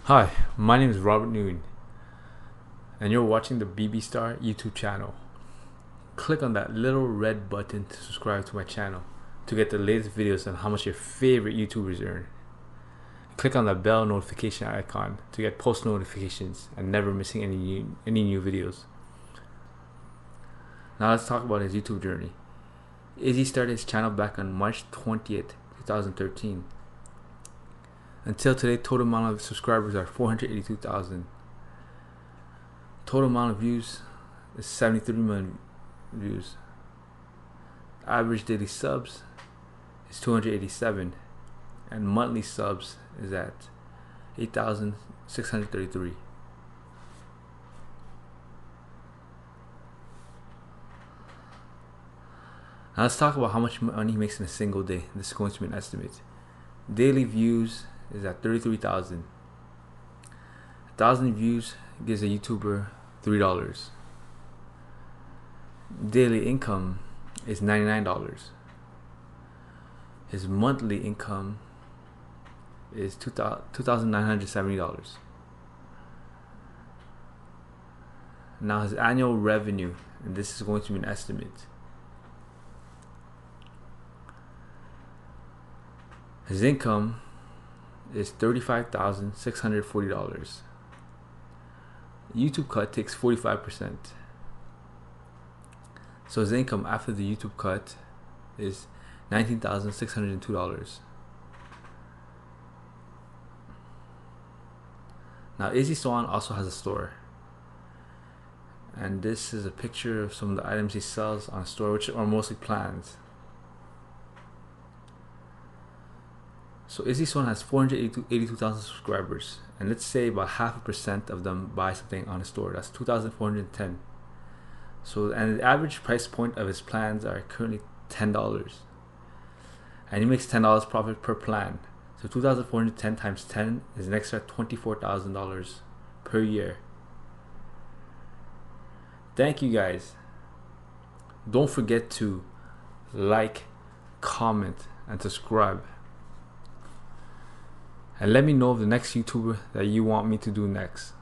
Hi, my name is Robert Nguyen, and you're watching the BB Star YouTube channel. Click on that little red button to subscribe to my channel to get the latest videos on how much your favorite YouTubers earn. Click on that bell notification icon to get post notifications and never missing any new videos. Now let's talk about his YouTube journey. Izzy started his channel back on March 20th, 2013. Until today, total amount of subscribers are 482,000. Total amount of views is 73 million views. Average daily subs is 287, and monthly subs is at 8,633. Now let's talk about how much money he makes in a single day. This is going to be an estimate. Daily views is at 33,000. 1,000 views gives a YouTuber $3. Daily income is $99. His monthly income is $2,970. Now his annual revenue, and this is going to be an estimate. His income is $35,640. YouTube cut takes 45%. So his income after the YouTube cut is $19,602. Now Izzy Swan also has a store. And this is a picture of some of the items he sells on a store, which are mostly plans. So Izzy Swan has 482,000 subscribers, and let's say about 0.5% of them buy something on his store. That's 2,410. So, and the average price point of his plans are currently $10, and he makes $10 profit per plan. So 2,410 times 10 is an extra $24,000 per year. Thank you guys. Don't forget to like, comment, and subscribe. And let me know the next YouTuber that you want me to do next.